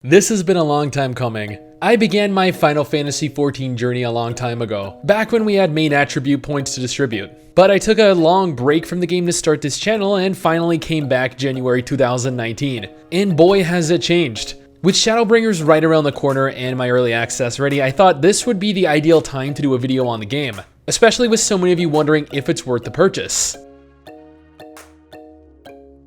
This has been a long time coming. I began my Final Fantasy XIV journey a long time ago, back when we had main attribute points to distribute. But I took a long break from the game to start this channel and finally came back January 2019. And boy has it changed. With Shadowbringers right around the corner and my early access ready, I thought this would be the ideal time to do a video on the game, especially with so many of you wondering if it's worth the purchase.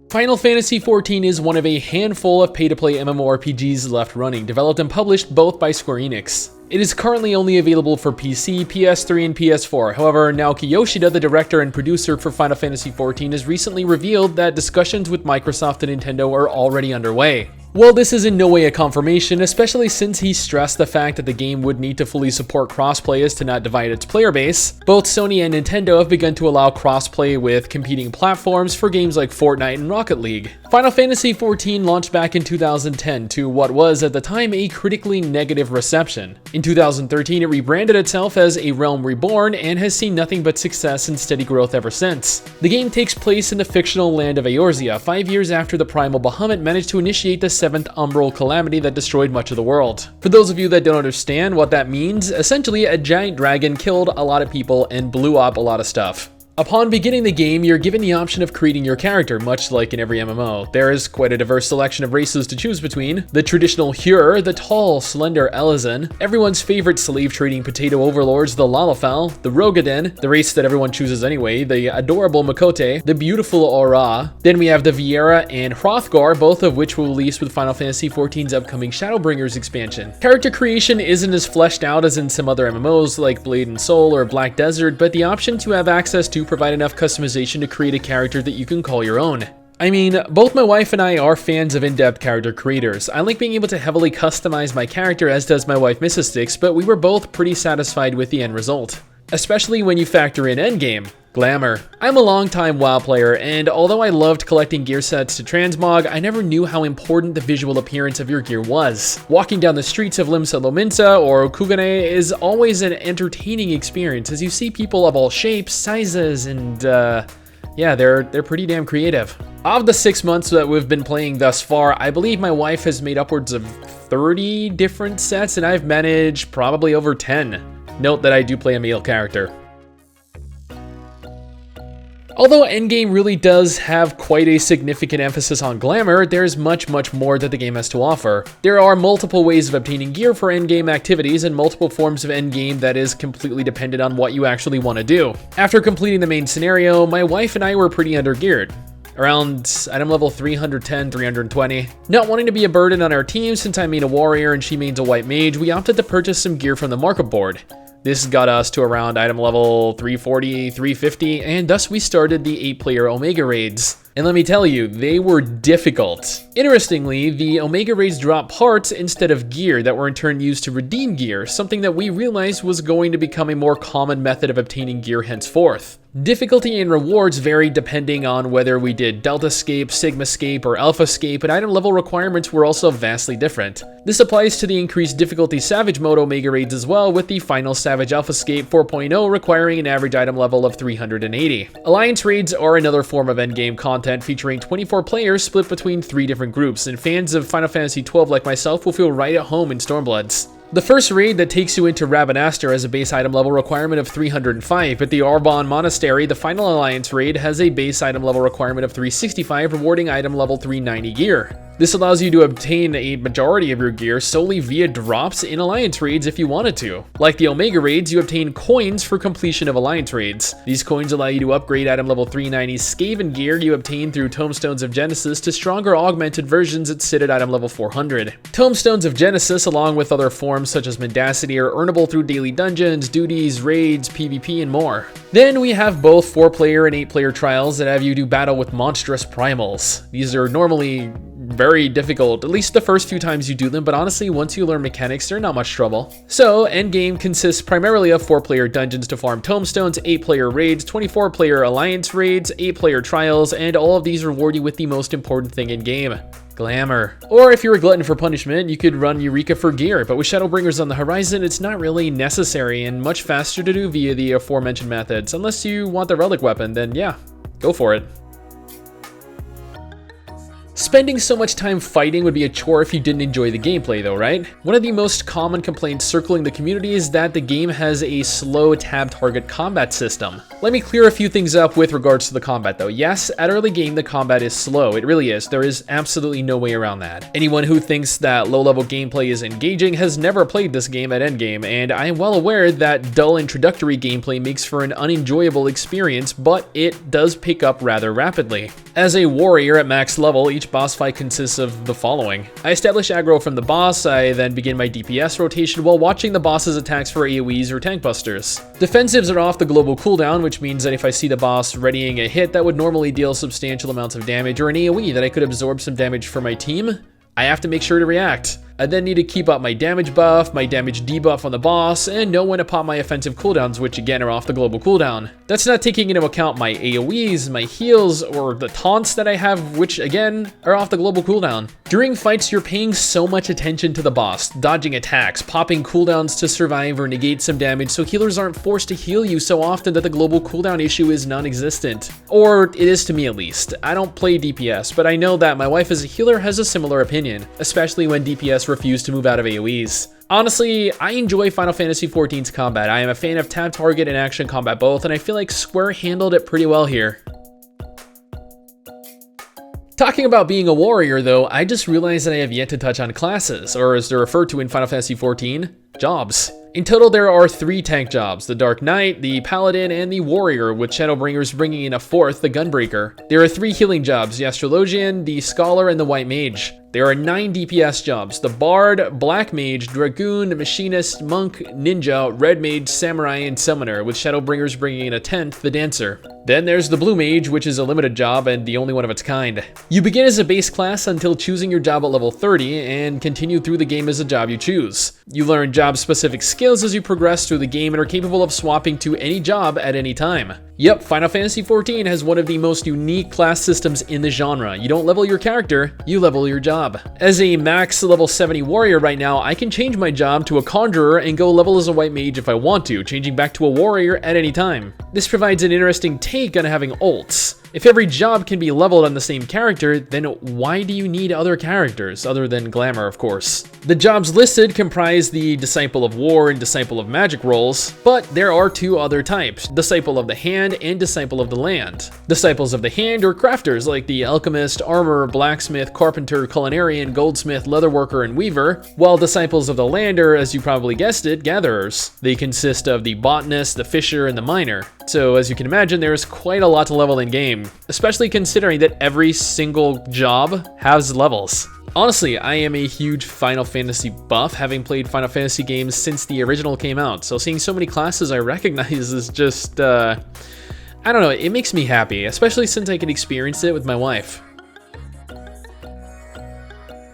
Final Fantasy XIV is one of a handful of pay-to-play MMORPGs left running, developed and published both by Square Enix. It is currently only available for PC, PS3, and PS4. However, Naoki Yoshida, the director and producer for Final Fantasy XIV, has recently revealed that discussions with Microsoft and Nintendo are already underway. While this is in no way a confirmation, especially since he stressed the fact that the game would need to fully support crossplay as to not divide its player base, both Sony and Nintendo have begun to allow crossplay with competing platforms for games like Fortnite and Rocket League. Final Fantasy XIV launched back in 2010 to what was at the time a critically negative reception. In 2013, it rebranded itself as A Realm Reborn and has seen nothing but success and steady growth ever since. The game takes place in the fictional land of Eorzea, 5 years after the Primal Bahamut managed to initiate the 7th Umbral Calamity that destroyed much of the world. For those of you that don't understand what that means, essentially a giant dragon killed a lot of people and blew up a lot of stuff. Upon beginning the game, you're given the option of creating your character, much like in every MMO. There is quite a diverse selection of races to choose between. The traditional Hyur, the tall, slender Elezen, everyone's favorite slave-trading potato overlords, the Lalafell, the Rogadin, the race that everyone chooses anyway, the adorable Makote, the beautiful Aura. Then we have the Viera and Hrothgar, both of which will release with Final Fantasy XIV's upcoming Shadowbringers expansion. Character creation isn't as fleshed out as in some other MMOs like Blade and Soul or Black Desert, but the option to have access to provide enough customization to create a character that you can call your own. I mean, both my wife and I are fans of in-depth character creators. I like being able to heavily customize my character, as does my wife Mrs. STIX, but we were both pretty satisfied with the end result. Especially when you factor in endgame. Glamour. I'm a long-time WoW player, and although I loved collecting gear sets to transmog, I never knew how important the visual appearance of your gear was. Walking down the streets of Limsa Lominsa or Kugane is always an entertaining experience as you see people of all shapes, sizes, and yeah, they're pretty damn creative. Of the 6 months that we've been playing thus far, I believe my wife has made upwards of 30 different sets, and I've managed probably over 10. Note that I do play a male character. Although endgame really does have quite a significant emphasis on glamour, there's much more that the game has to offer. There are multiple ways of obtaining gear for endgame activities and multiple forms of endgame that is completely dependent on what you actually want to do. After completing the main scenario, my wife and I were pretty undergeared. Around item level 310, 320. Not wanting to be a burden on our team since I main a warrior and she mains a white mage, we opted to purchase some gear from the market board. This got us to around item level 340, 350, and thus we started the 8-player Omega raids. And let me tell you, they were difficult. Interestingly, the Omega raids drop parts instead of gear that were in turn used to redeem gear, something that we realized was going to become a more common method of obtaining gear henceforth. Difficulty and rewards varied depending on whether we did Deltascape, Sigmascape, or Alphascape, and item level requirements were also vastly different. This applies to the increased difficulty Savage Mode Omega raids as well, with the final Savage Alphascape 4.0 requiring an average item level of 380. Alliance raids are another form of endgame content featuring 24 players split between 3 different groups, and fans of Final Fantasy XII like myself will feel right at home in Stormbloods. The first raid that takes you into Rabanastre has a base item level requirement of 305, but the Arbonne Monastery, the final Alliance raid, has a base item level requirement of 365, rewarding item level 390 gear. This allows you to obtain a majority of your gear solely via drops in Alliance raids if you wanted to. Like the Omega raids, you obtain coins for completion of Alliance raids. These coins allow you to upgrade item level 390 Skaven gear you obtain through Tomestones of Genesis to stronger augmented versions that sit at item level 400. Tomestones of Genesis, along with other forms such as Mendacity, are earnable through daily dungeons, duties, raids, PvP, and more. Then we have both 4-player and 8-player trials that have you do battle with monstrous primals. These are normally very difficult, at least the first few times you do them, but honestly, once you learn mechanics, they're not much trouble. So, endgame consists primarily of 4-player dungeons to farm tomestones, 8-player raids, 24-player alliance raids, 8-player trials, and all of these reward you with the most important thing in game: glamour. Or if you're a glutton for punishment, you could run Eureka for gear, but with Shadowbringers on the horizon, it's not really necessary and much faster to do via the aforementioned methods. Unless you want the relic weapon, then yeah, go for it. Spending so much time fighting would be a chore if you didn't enjoy the gameplay though, right? One of the most common complaints circling the community is that the game has a slow tab target combat system. Let me clear a few things up with regards to the combat though. Yes, at early game the combat is slow, it really is. There is absolutely no way around that. Anyone who thinks that low-level gameplay is engaging has never played this game at endgame, and I am well aware that dull introductory gameplay makes for an unenjoyable experience, but it does pick up rather rapidly. As a warrior at max level, each boss fight consists of the following. I establish aggro from the boss, I then begin my DPS rotation while watching the boss's attacks for AoEs or tank busters. Defensives are off the global cooldown, which means that if I see the boss readying a hit that would normally deal substantial amounts of damage, or an AoE that I could absorb some damage for my team, I have to make sure to react. I then need to keep up my damage buff, my damage debuff on the boss, and know when to pop my offensive cooldowns, which again are off the global cooldown. That's not taking into account my AoEs, my heals, or the taunts that I have, which again are off the global cooldown. During fights, you're paying so much attention to the boss, dodging attacks, popping cooldowns to survive or negate some damage so healers aren't forced to heal you so often that the global cooldown issue is non-existent. Or it is to me at least. I don't play DPS, but I know that my wife as a healer has a similar opinion, especially when DPS refuse to move out of AoEs. Honestly, I enjoy Final Fantasy XIV's combat. I am a fan of tab target and action combat both, and I feel like Square handled it pretty well here. Talking about being a warrior though, I just realized that I have yet to touch on classes, or as they're referred to in Final Fantasy XIV, jobs. In total, there are 3 tank jobs, the Dark Knight, the Paladin, and the Warrior, with Shadowbringers bringing in a 4th, the Gunbreaker. There are 3 healing jobs, the Astrologian, the Scholar, and the White Mage. There are 9 DPS jobs, the Bard, Black Mage, Dragoon, Machinist, Monk, Ninja, Red Mage, Samurai, and Summoner, with Shadowbringers bringing in a 10th, the Dancer. Then there's the Blue Mage, which is a limited job and the only one of its kind. You begin as a base class until choosing your job at level 30, and continue through the game as a job you choose. You learn job-specific skills as you progress through the game and are capable of swapping to any job at any time. Yep, Final Fantasy XIV has one of the most unique class systems in the genre. You don't level your character, you level your job. As a max level 70 warrior right now, I can change my job to a conjurer and go level as a white mage if I want to, changing back to a warrior at any time. This provides an interesting take on having ults. If every job can be leveled on the same character, then why do you need other characters, other than Glamour, of course? The jobs listed comprise the Disciple of War and Disciple of Magic roles, but there are 2 other types, Disciple of the Hand and Disciple of the Land. Disciples of the Hand are crafters like the Alchemist, Armorer, Blacksmith, Carpenter, Culinarian, Goldsmith, Leatherworker, and Weaver, while Disciples of the Land are, as you probably guessed it, Gatherers. They consist of the Botanist, the Fisher, and the Miner. So as you can imagine, there is quite a lot to level in game, especially considering that every single job has levels. Honestly, I am a huge Final Fantasy buff, having played Final Fantasy games since the original came out, so seeing so many classes I recognize is just, I don't know, it makes me happy, especially since I can experience it with my wife.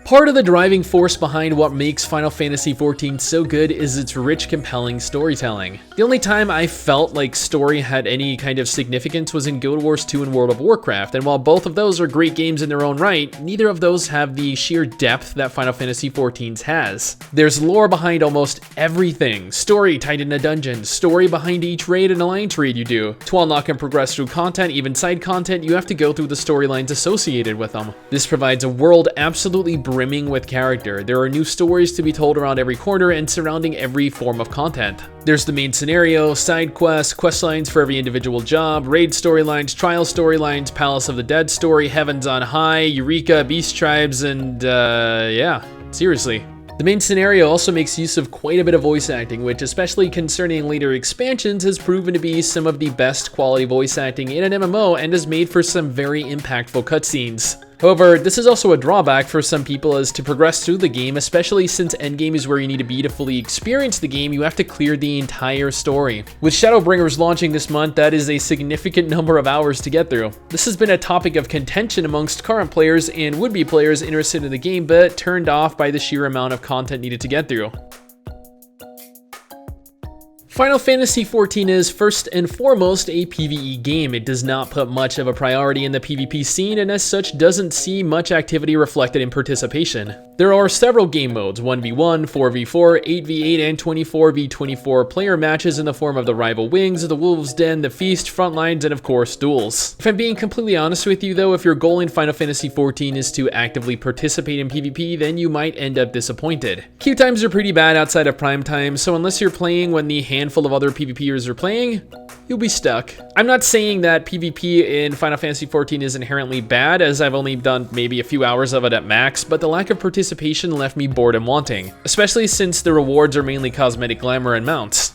Part of the driving force behind what makes Final Fantasy XIV so good is its rich, compelling storytelling. The only time I felt like story had any kind of significance was in Guild Wars 2 and World of Warcraft, and while both of those are great games in their own right, neither of those have the sheer depth that Final Fantasy XIV's has. There's lore behind almost everything, story tied in a dungeon, story behind each raid and alliance raid you do. To unlock and progress through content, even side content, you have to go through the storylines associated with them. This provides a world absolutely brimming with character. There are new stories to be told around every corner and surrounding every form of content. There's the main scenario, side quests, quest lines for every individual job, raid storylines, trial storylines, Palace of the Dead story, Heavens on High, Eureka, Beast Tribes, and yeah, seriously. The main scenario also makes use of quite a bit of voice acting, which, especially concerning later expansions, has proven to be some of the best quality voice acting in an MMO and has made for some very impactful cutscenes. However, this is also a drawback for some people, as to progress through the game, especially since endgame is where you need to be to fully experience the game, you have to clear the entire story. With Shadowbringers launching this month, that is a significant number of hours to get through. This has been a topic of contention amongst current players and would-be players interested in the game, but turned off by the sheer amount of content needed to get through. Final Fantasy XIV is first and foremost a PvE game. It does not put much of a priority in the PvP scene, and as such doesn't see much activity reflected in participation. There are several game modes, 1v1, 4v4, 8v8, and 24v24 player matches in the form of the Rival Wings, the Wolves Den, the Feast, Frontlines, and of course, duels. If I'm being completely honest with you though, if your goal in Final Fantasy XIV is to actively participate in PvP, then you might end up disappointed. Queue times are pretty bad outside of prime time, so unless you're playing when the handful of other PvPers are playing, you'll be stuck. I'm not saying that PvP in Final Fantasy XIV is inherently bad, as I've only done maybe a few hours of it at max, but the lack of participation left me bored and wanting, especially since the rewards are mainly cosmetic glamour and mounts.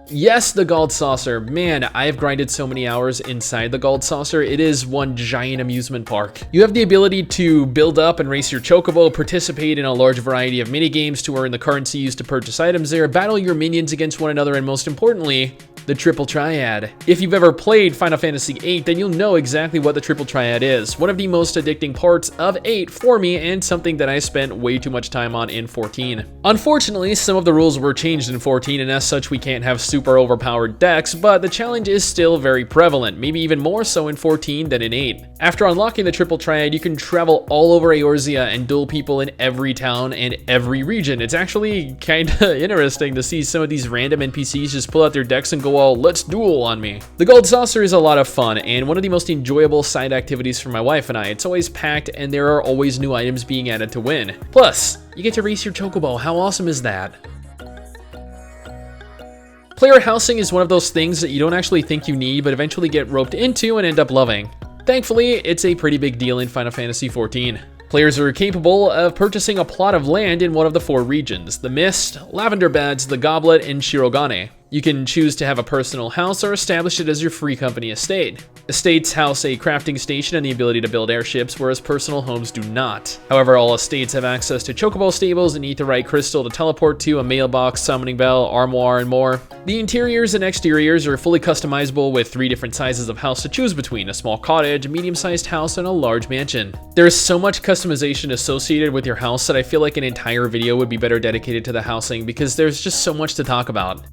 Yes, the Gold Saucer. Man, I have grinded so many hours inside the Gold Saucer. It is one giant amusement park. You have the ability to build up and race your chocobo, participate in a large variety of minigames to earn the currency used to purchase items there, battle your minions against one another, and most importantly, the Triple Triad. If you've ever played Final Fantasy VIII, then you'll know exactly what the Triple Triad is. One of the most addicting parts of 8 for me, and something that I spent way too much time on in 14. Unfortunately, some of the rules were changed in 14, and as such we can't have super overpowered decks, but the challenge is still very prevalent, maybe even more so in 14 than in 8. After unlocking the Triple Triad, you can travel all over Eorzea and duel people in every town and every region. It's actually kinda interesting to see some of these random NPCs just pull out their decks and go all, let's duel on me. The Gold Saucer is a lot of fun and one of the most enjoyable side activities for my wife and I. It's always packed and there are always new items being added to win. Plus, you get to race your chocobo. How awesome is that? Player housing is one of those things that you don't actually think you need, but eventually get roped into and end up loving. Thankfully, it's a pretty big deal in Final Fantasy XIV. Players are capable of purchasing a plot of land in one of the 4 regions: the Mist, Lavender Beds, the Goblet, and Shirogane. You can choose to have a personal house or establish it as your free company estate. Estates house a crafting station and the ability to build airships, whereas personal homes do not. However, all estates have access to chocobo stables and aetheryte crystal to teleport to, a mailbox, summoning bell, armoire, and more. The interiors and exteriors are fully customizable with 3 different sizes of house to choose between: a small cottage, a medium-sized house, and a large mansion. There is so much customization associated with your house that I feel like an entire video would be better dedicated to the housing because there's just so much to talk about.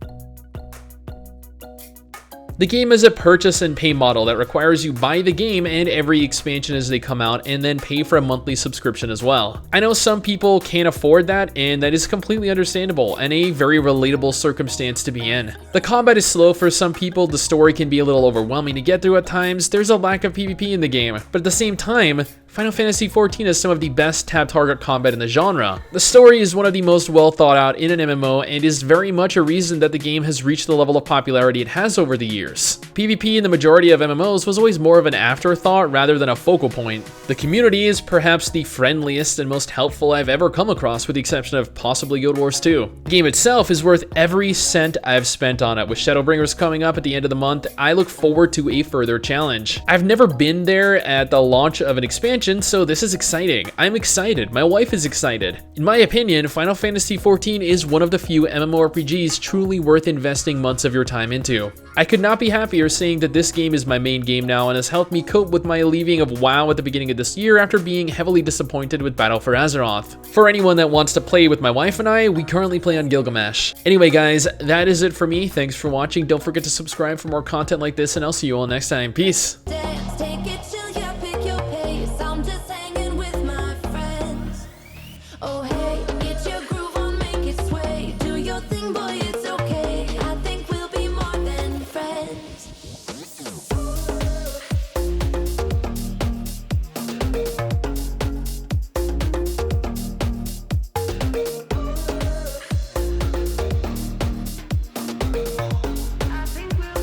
The game is a purchase and pay model that requires you buy the game and every expansion as they come out and then pay for a monthly subscription as well. I know some people can't afford that, and that is completely understandable and a very relatable circumstance to be in. The combat is slow for some people, the story can be a little overwhelming to get through at times, there's a lack of PvP in the game, but at the same time, Final Fantasy XIV has some of the best tab target combat in the genre. The story is one of the most well thought out in an MMO and is very much a reason that the game has reached the level of popularity it has over the years. PvP in the majority of MMOs was always more of an afterthought rather than a focal point. The community is perhaps the friendliest and most helpful I've ever come across, with the exception of possibly Guild Wars 2. The game itself is worth every cent I've spent on it. With Shadowbringers coming up at the end of the month, I look forward to a further challenge. I've never been there at the launch of an expansion, so this is exciting. I'm excited. My wife is excited. In my opinion, Final Fantasy XIV is one of the few MMORPGs truly worth investing months of your time into. I could not be happier saying that this game is my main game now and has helped me cope with my leaving of WoW at the beginning of this year after being heavily disappointed with Battle for Azeroth. For anyone that wants to play with my wife and I, we currently play on Gilgamesh. Anyway guys, that is it for me. Thanks for watching. Don't forget to subscribe for more content like this, and I'll see you all next time. Peace.